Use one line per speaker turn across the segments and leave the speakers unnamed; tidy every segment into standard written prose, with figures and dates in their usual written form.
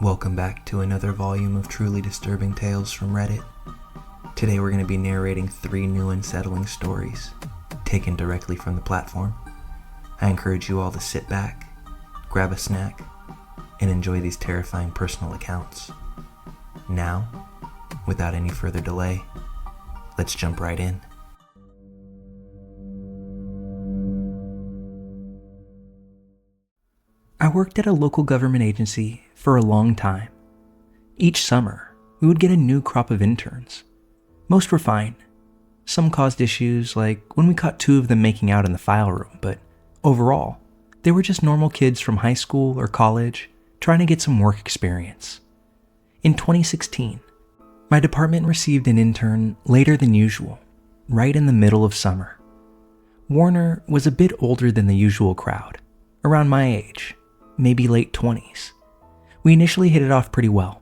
Welcome back to another volume of truly disturbing tales from Reddit. Today we're going to be narrating 3 new unsettling stories, taken directly from the platform. I encourage you all to sit back, grab a snack, and enjoy these terrifying personal accounts. Now, without any further delay, let's jump right in. I worked at a local government agency for a long time. Each summer, we would get a new crop of interns. Most were fine. Some caused issues, like when we caught 2 of them making out in the file room, but overall, they were just normal kids from high school or college trying to get some work experience. In 2016, my department received an intern later than usual, right in the middle of summer. Warner was a bit older than the usual crowd, around my age, maybe late 20s. We initially hit it off pretty well,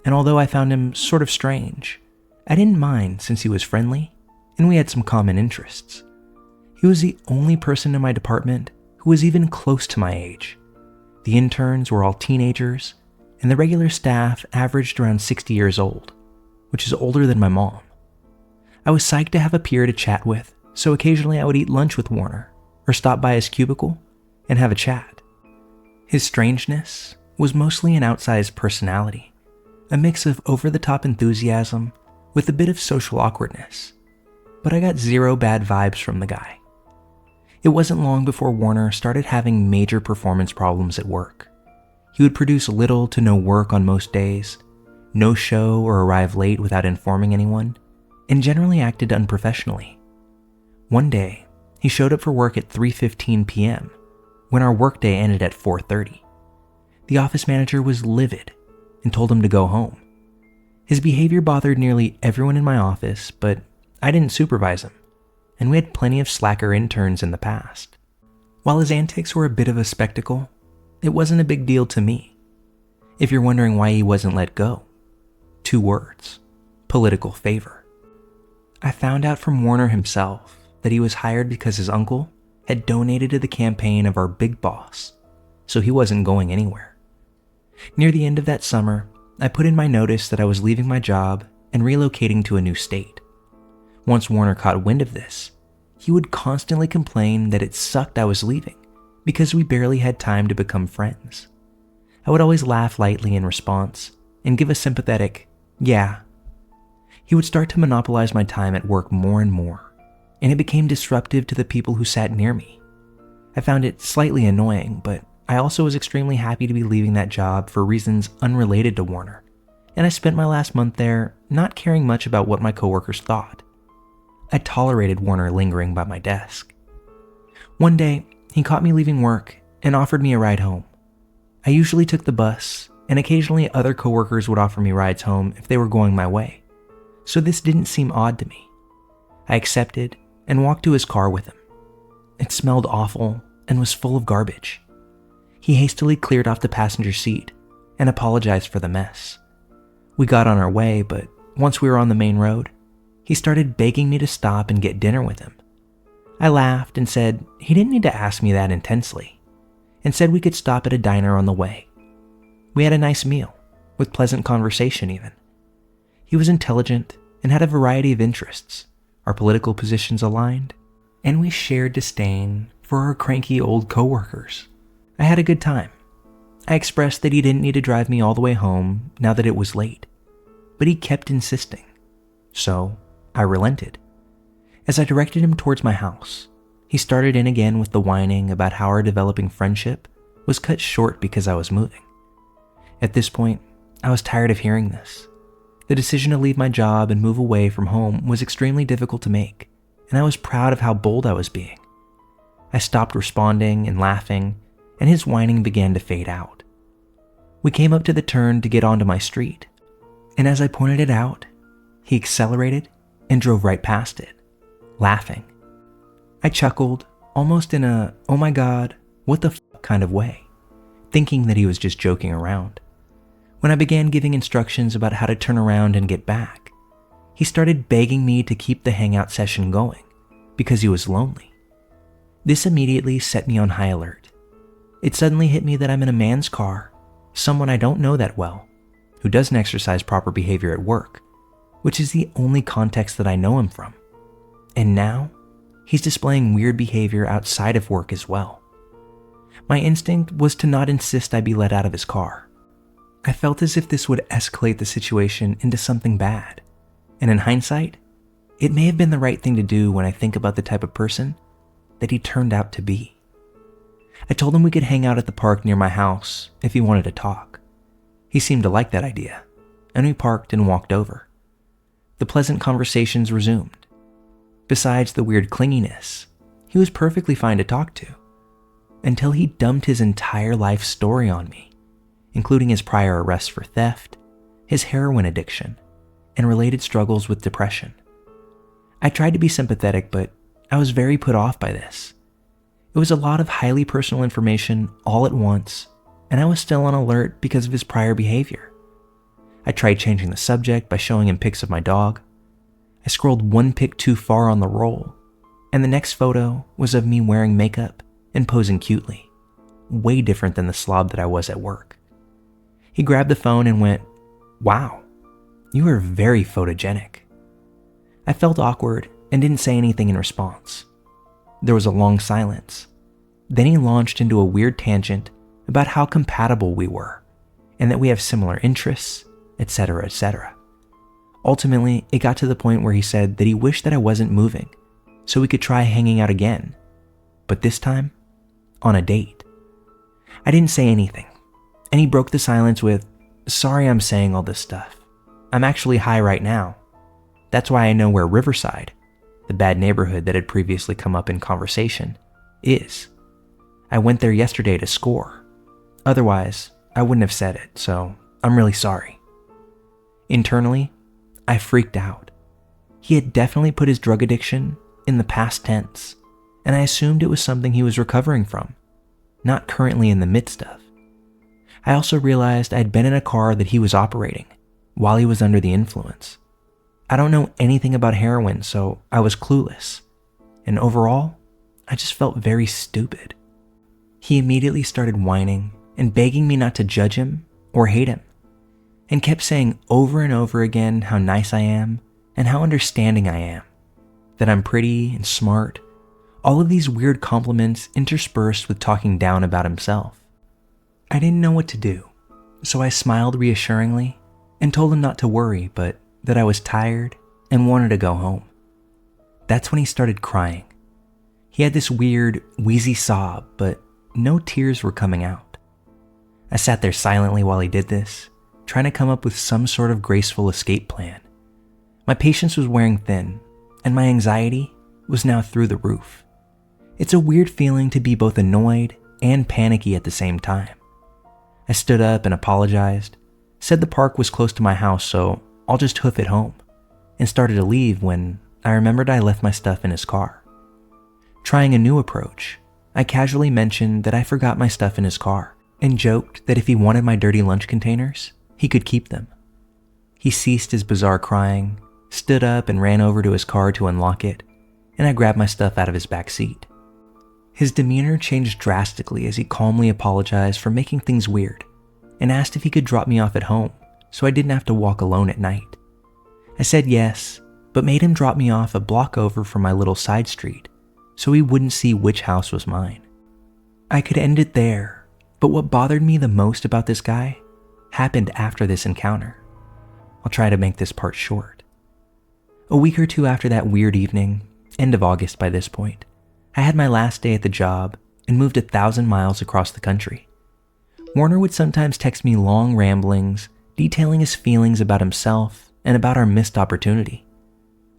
and although I found him sort of strange, I didn't mind since he was friendly and we had some common interests. He was the only person in my department who was even close to my age. The interns were all teenagers, and the regular staff averaged around 60 years old, which is older than my mom. I was psyched to have a peer to chat with, so occasionally I would eat lunch with Warner or stop by his cubicle and have a chat. His strangeness was mostly an outsized personality, a mix of over-the-top enthusiasm with a bit of social awkwardness, but I got 0 bad vibes from the guy. It wasn't long before Warner started having major performance problems at work. He would produce little to no work on most days, no show or arrive late without informing anyone, and generally acted unprofessionally. One day, he showed up for work at 3:15 p.m., when our workday ended at 4:30. The office manager was livid and told him to go home. His behavior bothered nearly everyone in my office, but I didn't supervise him, and we had plenty of slacker interns in the past. While his antics were a bit of a spectacle, it wasn't a big deal to me. If you're wondering why he wasn't let go, 2 words: political favor. I found out from Warner himself that he was hired because his uncle had donated to the campaign of our big boss, so he wasn't going anywhere. Near the end of that summer, I put in my notice that I was leaving my job and relocating to a new state. Once Warner caught wind of this, he would constantly complain that it sucked I was leaving because we barely had time to become friends. I would always laugh lightly in response and give a sympathetic, "yeah." He would start to monopolize my time at work more and more, and it became disruptive to the people who sat near me. I found it slightly annoying, but I also was extremely happy to be leaving that job for reasons unrelated to Warner, and I spent my last month there not caring much about what my coworkers thought. I tolerated Warner lingering by my desk. One day, he caught me leaving work and offered me a ride home. I usually took the bus, and occasionally other coworkers would offer me rides home if they were going my way, so this didn't seem odd to me. I accepted and walked to his car with him. It smelled awful and was full of garbage. He hastily cleared off the passenger seat and apologized for the mess. We got on our way, but once we were on the main road, he started begging me to stop and get dinner with him. I laughed and said he didn't need to ask me that intensely, and said we could stop at a diner on the way. We had a nice meal, with pleasant conversation even. He was intelligent and had a variety of interests. Our political positions aligned, and we shared disdain for our cranky old coworkers. I had a good time. I expressed that he didn't need to drive me all the way home now that it was late, but he kept insisting, so I relented. As I directed him towards my house, he started in again with the whining about how our developing friendship was cut short because I was moving. At this point, I was tired of hearing this. The decision to leave my job and move away from home was extremely difficult to make, and I was proud of how bold I was being. I stopped responding and laughing, and his whining began to fade out. We came up to the turn to get onto my street, and as I pointed it out, he accelerated and drove right past it, laughing. I chuckled, almost in a, "oh my god, what the f*** kind of way," thinking that he was just joking around. When I began giving instructions about how to turn around and get back, he started begging me to keep the hangout session going because he was lonely. This immediately set me on high alert. It suddenly hit me that I'm in a man's car, someone I don't know that well, who doesn't exercise proper behavior at work, which is the only context that I know him from. And now, he's displaying weird behavior outside of work as well. My instinct was to not insist I be let out of his car. I felt as if this would escalate the situation into something bad, and in hindsight, it may have been the right thing to do when I think about the type of person that he turned out to be. I told him we could hang out at the park near my house if he wanted to talk. He seemed to like that idea, and we parked and walked over. The pleasant conversations resumed. Besides the weird clinginess, he was perfectly fine to talk to, until he dumped his entire life story on me, including his prior arrests for theft, his heroin addiction, and related struggles with depression. I tried to be sympathetic, but I was very put off by this. It was a lot of highly personal information all at once, and I was still on alert because of his prior behavior. I tried changing the subject by showing him pics of my dog. I scrolled one pic too far on the roll, and the next photo was of me wearing makeup and posing cutely, way different than the slob that I was at work. He grabbed the phone and went, "Wow, you are very photogenic." I felt awkward and didn't say anything in response. There was a long silence. Then he launched into a weird tangent about how compatible we were, and that we have similar interests, etc., etc. Ultimately, it got to the point where he said that he wished that I wasn't moving, so we could try hanging out again, but this time, on a date. I didn't say anything, and he broke the silence with, "Sorry I'm saying all this stuff. I'm actually high right now. That's why I know where Riverside," the bad neighborhood that had previously come up in conversation, "is. I went there yesterday to score. Otherwise, I wouldn't have said it, so I'm really sorry." Internally, I freaked out. He had definitely put his drug addiction in the past tense, and I assumed it was something he was recovering from, not currently in the midst of. I also realized I had been in a car that he was operating while he was under the influence. I don't know anything about heroin, so I was clueless, and overall, I just felt very stupid. He immediately started whining and begging me not to judge him or hate him, and kept saying over and over again how nice I am and how understanding I am, that I'm pretty and smart, all of these weird compliments interspersed with talking down about himself. I didn't know what to do, so I smiled reassuringly and told him not to worry, but that I was tired and wanted to go home. That's when he started crying. He had this weird, wheezy sob, but no tears were coming out. I sat there silently while he did this, trying to come up with some sort of graceful escape plan. My patience was wearing thin, and my anxiety was now through the roof. It's a weird feeling to be both annoyed and panicky at the same time. I stood up and apologized, said the park was close to my house, so I'll just hoof it home, and started to leave when I remembered I left my stuff in his car. Trying a new approach, I casually mentioned that I forgot my stuff in his car and joked that if he wanted my dirty lunch containers, he could keep them. He ceased his bizarre crying, stood up and ran over to his car to unlock it, and I grabbed my stuff out of his back seat. His demeanor changed drastically as he calmly apologized for making things weird and asked if he could drop me off at home so I didn't have to walk alone at night. I said yes, but made him drop me off a block over from my little side street so he wouldn't see which house was mine. I could end it there, but what bothered me the most about this guy happened after this encounter. I'll try to make this part short. A week or two after that weird evening, end of August by this point, I had my last day at the job and moved 1,000 miles across the country. Warner would sometimes text me long ramblings detailing his feelings about himself and about our missed opportunity.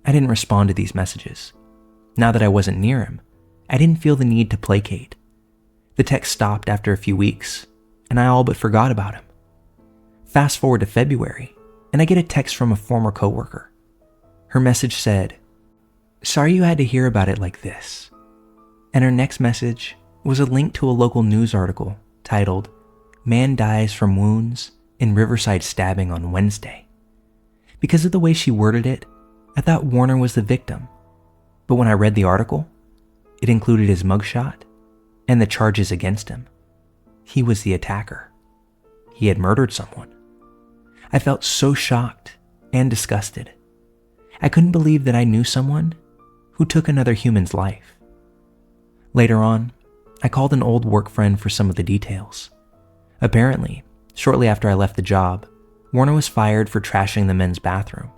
I didn't respond to these messages. Now that I wasn't near him, I didn't feel the need to placate. The text stopped after a few weeks, and I all but forgot about him. Fast forward to February, and I get a text from a former coworker. Her message said, "Sorry you had to hear about it like this." And her next message was a link to a local news article titled, "Man Dies from Wounds in Riverside Stabbing on Wednesday." Because of the way she worded it, I thought Warner was the victim. But when I read the article, it included his mugshot and the charges against him. he was the attacker. He had murdered someone. I felt so shocked and disgusted. I couldn't believe that I knew someone who took another human's life. Later on, I called an old work friend for some of the details. Apparently, shortly after I left the job, Warner was fired for trashing the men's bathroom.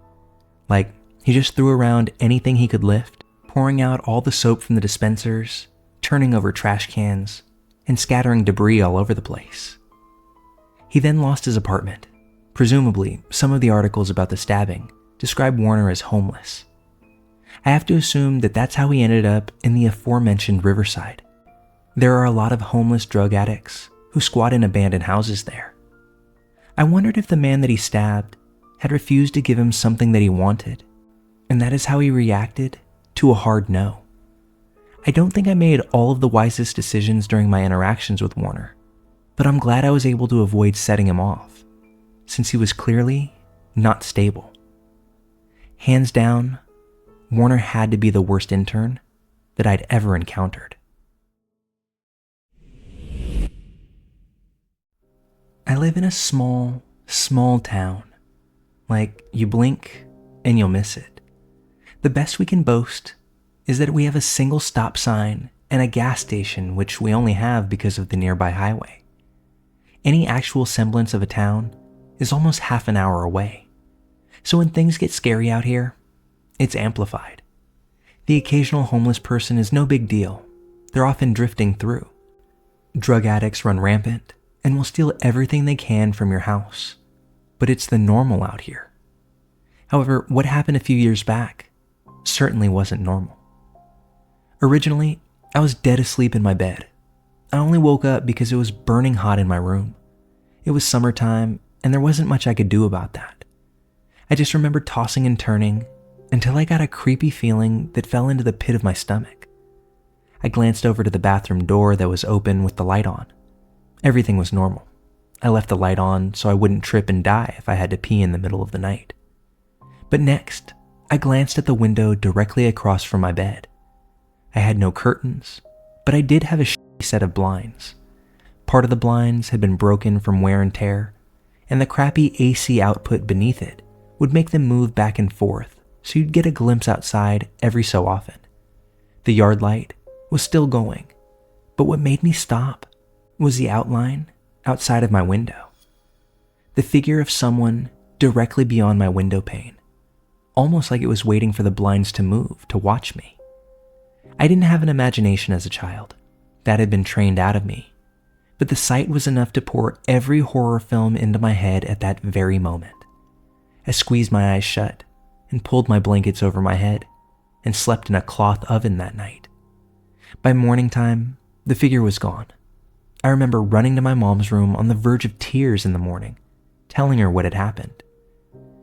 Like, he just threw around anything he could lift, pouring out all the soap from the dispensers, turning over trash cans, and scattering debris all over the place. He then lost his apartment. Presumably, some of the articles about the stabbing describe Warner as homeless. I have to assume that that's how he ended up in the aforementioned Riverside. There are a lot of homeless drug addicts who squat in abandoned houses there. I wondered if the man that he stabbed had refused to give him something that he wanted, and that is how he reacted to a hard no. I don't think I made all of the wisest decisions during my interactions with Warner, but I'm glad I was able to avoid setting him off, since he was clearly not stable. Hands down, Warner had to be the worst intern that I'd ever encountered. I live in a small town. Like, you blink and you'll miss it. The best we can boast is that we have a single stop sign and a gas station, which we only have because of the nearby highway. Any actual semblance of a town is almost half an hour away. So when things get scary out here, it's amplified. The occasional homeless person is no big deal. They're often drifting through. Drug addicts run rampant and will steal everything they can from your house. But it's the normal out here. However, what happened a few years back certainly wasn't normal. Originally, I was dead asleep in my bed. I only woke up because it was burning hot in my room. It was summertime, and there wasn't much I could do about that. I just remember tossing and turning until I got a creepy feeling that fell into the pit of my stomach. I glanced over to the bathroom door that was open with the light on. Everything was normal. I left the light on so I wouldn't trip and die if I had to pee in the middle of the night. But next, I glanced at the window directly across from my bed. I had no curtains, but I did have a shitty set of blinds. Part of the blinds had been broken from wear and tear, and the crappy AC output beneath it would make them move back and forth, so you'd get a glimpse outside every so often. The yard light was still going, but what made me stop was the outline outside of my window. The figure of someone directly beyond my window pane, almost like it was waiting for the blinds to move to watch me. I didn't have an imagination as a child. That had been trained out of me. But the sight was enough to pour every horror film into my head at that very moment. I squeezed my eyes shut and pulled my blankets over my head and slept in a cloth oven that night. By morning time, the figure was gone. I remember running to my mom's room on the verge of tears in the morning, telling her what had happened.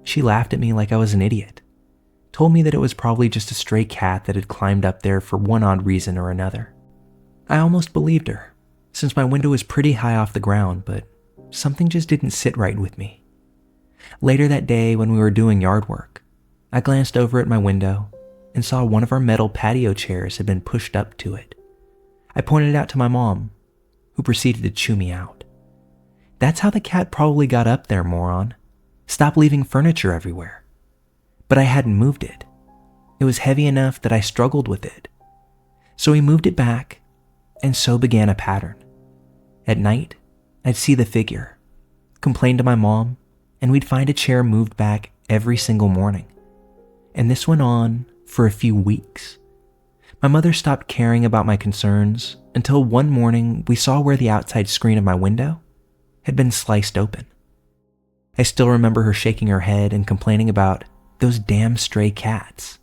She laughed at me like I was an idiot, told me that it was probably just a stray cat that had climbed up there for one odd reason or another. I almost believed her, since my window was pretty high off the ground, but something just didn't sit right with me. Later that day, when we were doing yard work, I glanced over at my window and saw one of our metal patio chairs had been pushed up to it. I pointed it out to my mom, who proceeded to chew me out. That's how the cat probably got up there, moron. Stop leaving furniture everywhere. But I hadn't moved it. It was heavy enough that I struggled with it. So we moved it back, and so began a pattern. At night, I'd see the figure, complain to my mom, and we'd find a chair moved back every single morning. And this went on for a few weeks. My mother stopped caring about my concerns until one morning we saw where the outside screen of my window had been sliced open. I still remember her shaking her head and complaining about those damn stray cats,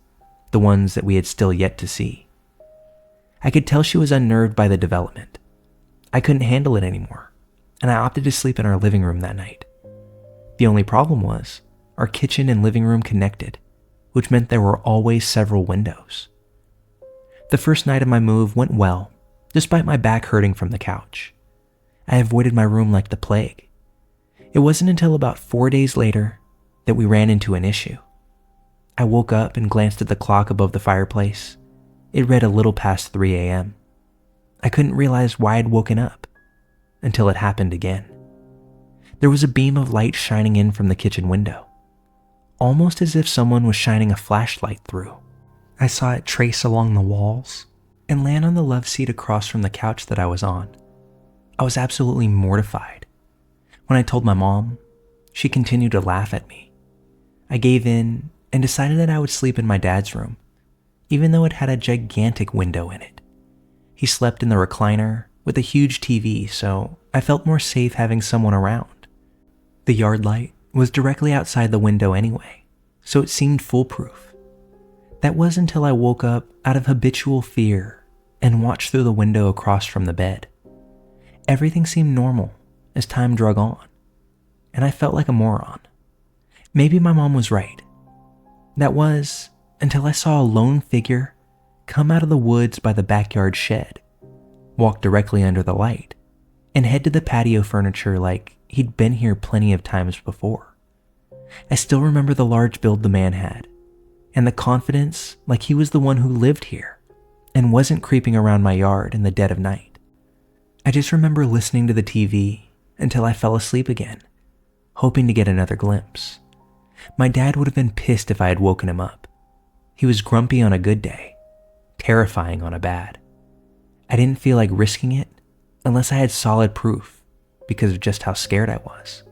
the ones that we had still yet to see. I could tell she was unnerved by the development. I couldn't handle it anymore, and I opted to sleep in our living room that night. The only problem was our kitchen and living room connected, which meant there were always several windows. The first night of my move went well, despite my back hurting from the couch. I avoided my room like the plague. It wasn't until about 4 days later that we ran into an issue. I woke up and glanced at the clock above the fireplace. It read a little past 3 a.m. I couldn't realize why I'd woken up. until it happened again. There was a beam of light shining in from the kitchen window, almost as if someone was shining a flashlight through. I saw it trace along the walls and land on the love seat across from the couch that I was on. I was absolutely mortified. When I told my mom, she continued to laugh at me. I gave in and decided that I would sleep in my dad's room, even though it had a gigantic window in it. He slept in the recliner with a huge TV, so I felt more safe having someone around. The yard light was directly outside the window anyway, so it seemed foolproof. That was until I woke up out of habitual fear and watched through the window across from the bed. Everything seemed normal as time drug on, and I felt like a moron. Maybe my mom was right. That was until I saw a lone figure come out of the woods by the backyard shed, walk directly under the light, and head to the patio furniture like he'd been here plenty of times before. I still remember the large build the man had, and the confidence like he was the one who lived here and wasn't creeping around my yard in the dead of night. I just remember listening to the TV until I fell asleep again, hoping to get another glimpse. My dad would have been pissed if I had woken him up. He was grumpy on a good day, terrifying on a bad. I didn't feel like risking it unless I had solid proof because of just how scared I was.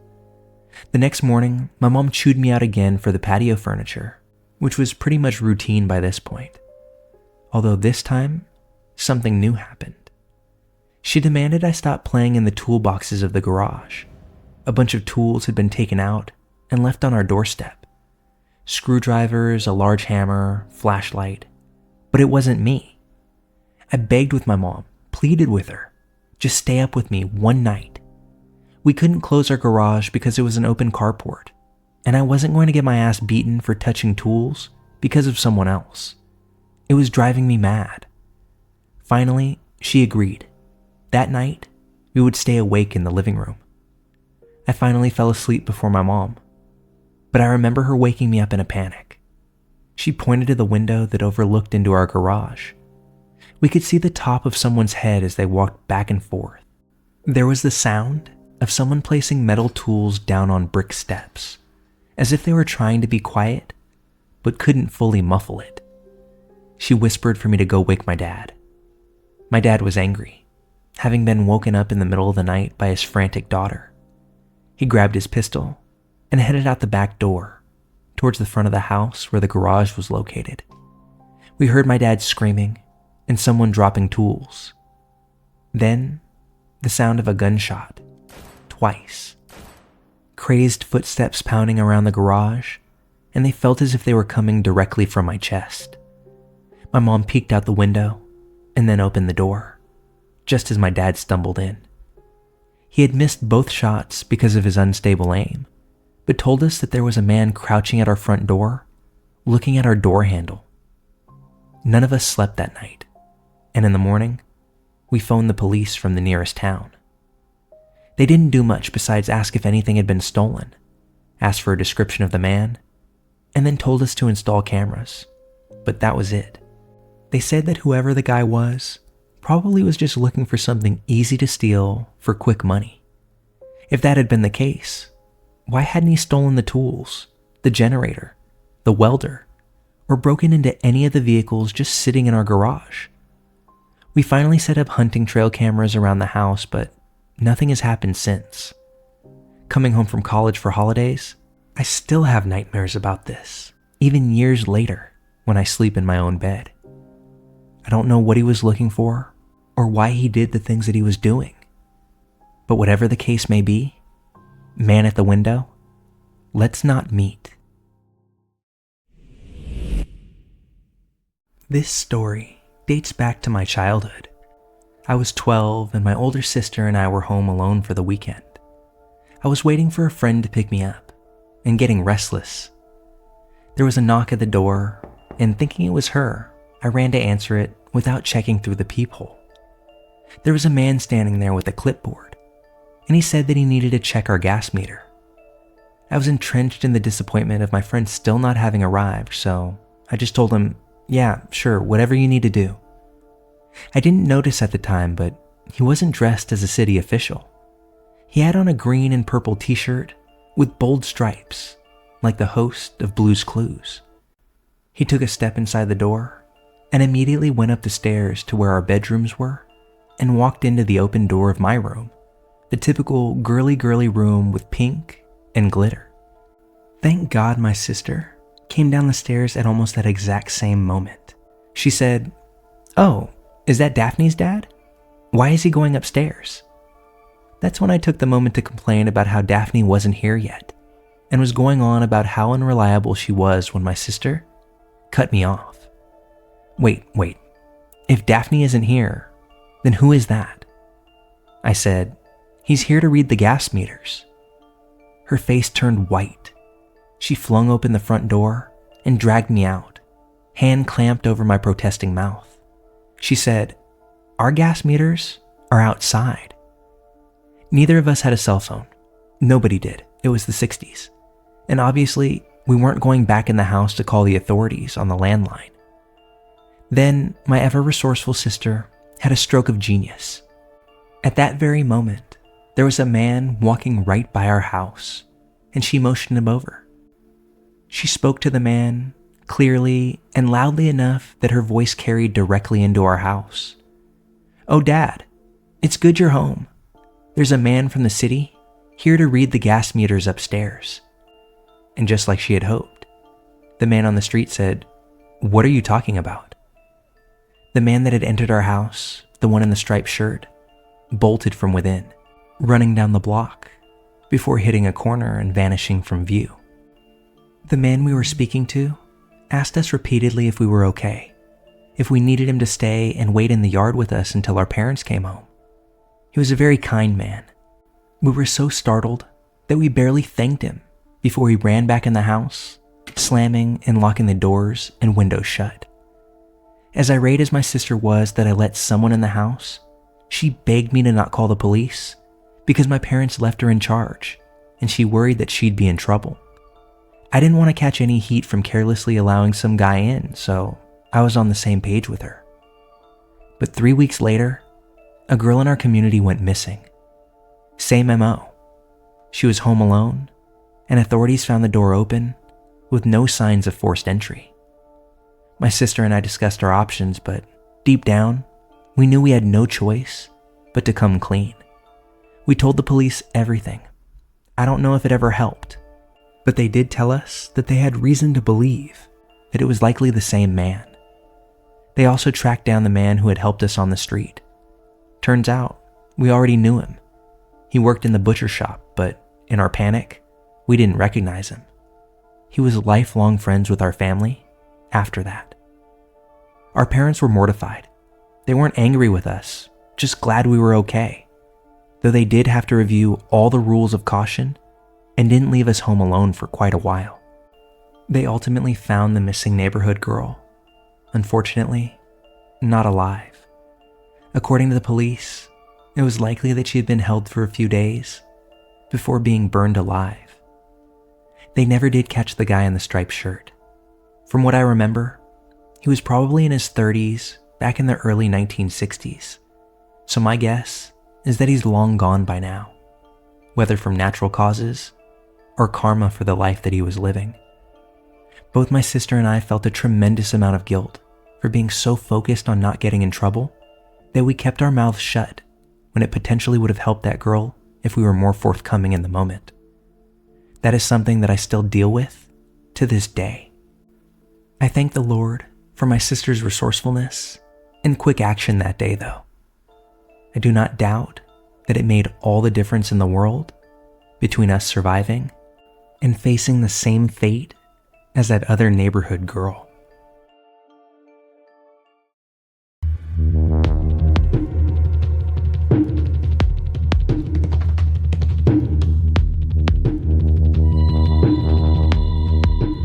The next morning, my mom chewed me out again for the patio furniture, which was pretty much routine by this point. Although this time, something new happened. She demanded I stop playing in the toolboxes of the garage. A bunch of tools had been taken out and left on our doorstep. Screwdrivers, a large hammer, flashlight. But it wasn't me. I begged with my mom, pleaded with her, just stay up with me one night. We couldn't close our garage because it was an open carport, and I wasn't going to get my ass beaten for touching tools because of someone else. It was driving me mad. Finally, she agreed. That night, we would stay awake in the living room. I finally fell asleep before my mom, but I remember her waking me up in a panic. She pointed to the window that overlooked into our garage. We could see the top of someone's head as they walked back and forth. There was the sound of someone placing metal tools down on brick steps, as if they were trying to be quiet, but couldn't fully muffle it. She whispered for me to go wake my dad. My dad was angry, having been woken up in the middle of the night by his frantic daughter. He grabbed his pistol and headed out the back door, towards the front of the house where the garage was located. We heard my dad screaming and someone dropping tools. Then, the sound of a gunshot, twice. Crazed footsteps pounding around the garage, and they felt as if they were coming directly from my chest. My mom peeked out the window and then opened the door, just as my dad stumbled in. He had missed both shots because of his unstable aim, but told us that there was a man crouching at our front door, looking at our door handle. None of us slept that night, and in the morning, we phoned the police from the nearest town. They didn't do much besides ask if anything had been stolen, asked for a description of the man, and then told us to install cameras, but that was it. They said that whoever the guy was probably was just looking for something easy to steal for quick money. If that had been the case, why hadn't he stolen the tools, the generator, the welder, or broken into any of the vehicles just sitting in our garage? We finally set up hunting trail cameras around the house, but nothing has happened since. Coming home from college for holidays, I still have nightmares about this, even years later when I sleep in my own bed. I don't know what he was looking for or why he did the things that he was doing. But whatever the case may be, man at the window, let's not meet. This story dates back to my childhood. I was 12 and my older sister and I were home alone for the weekend. I was waiting for a friend to pick me up and getting restless. There was a knock at the door, and thinking it was her, I ran to answer it without checking through the peephole. There was a man standing there with a clipboard, and he said that he needed to check our gas meter. I was entrenched in the disappointment of my friend still not having arrived, so I just told him, yeah, sure, whatever you need to do. I didn't notice at the time, but he wasn't dressed as a city official. He had on a green and purple t-shirt with bold stripes, like the host of Blue's Clues. He took a step inside the door and immediately went up the stairs to where our bedrooms were and walked into the open door of my room, the typical girly room with pink and glitter. Thank God my sister came down the stairs at almost that exact same moment. She said, "Oh, is that Daphne's dad? Why is he going upstairs?" That's when I took the moment to complain about how Daphne wasn't here yet and was going on about how unreliable she was when my sister cut me off. Wait. If Daphne isn't here, then who is that? I said, "He's here to read the gas meters." Her face turned white. She flung open the front door and dragged me out, hand clamped over my protesting mouth. She said, "Our gas meters are outside." Neither of us had a cell phone. Nobody did. It was the 60s. And obviously, we weren't going back in the house to call the authorities on the landline. Then, my ever-resourceful sister had a stroke of genius. At that very moment, there was a man walking right by our house, and she motioned him over. She spoke to the man clearly and loudly enough that her voice carried directly into our house. "Oh, Dad, it's good you're home. There's a man from the city here to read the gas meters upstairs." And just like she had hoped, the man on the street said, "What are you talking about?" The man that had entered our house, the one in the striped shirt, bolted from within, running down the block before hitting a corner and vanishing from view. The man we were speaking to asked us repeatedly if we were okay, if we needed him to stay and wait in the yard with us until our parents came home. He was a very kind man. We were so startled that we barely thanked him before he ran back in the house, slamming and locking the doors and windows shut. As irate as my sister was that I let someone in the house, she begged me to not call the police because my parents left her in charge and she worried that she'd be in trouble. I didn't want to catch any heat from carelessly allowing some guy in, so I was on the same page with her. But 3 weeks later, a girl in our community went missing. Same MO. She was home alone, and authorities found the door open with no signs of forced entry. My sister and I discussed our options, but deep down, we knew we had no choice but to come clean. We told the police everything. I don't know if it ever helped, but they did tell us that they had reason to believe that it was likely the same man. They also tracked down the man who had helped us on the street. Turns out, we already knew him. He worked in the butcher shop, but in our panic, we didn't recognize him. He was lifelong friends with our family after that. Our parents were mortified. They weren't angry with us, just glad we were okay, though they did have to review all the rules of caution and didn't leave us home alone for quite a while. They ultimately found the missing neighborhood girl, unfortunately, not alive. According to the police, it was likely that she had been held for a few days before being burned alive. They never did catch the guy in the striped shirt. From what I remember, he was probably in his 30s back in the early 1960s, so my guess is that he's long gone by now, whether from natural causes or karma for the life that he was living. Both my sister and I felt a tremendous amount of guilt for being so focused on not getting in trouble that we kept our mouths shut when it potentially would have helped that girl if we were more forthcoming in the moment. That is something that I still deal with to this day. I thank the Lord for my sister's resourcefulness and quick action that day, though. I do not doubt that it made all the difference in the world between us surviving and facing the same fate as that other neighborhood girl.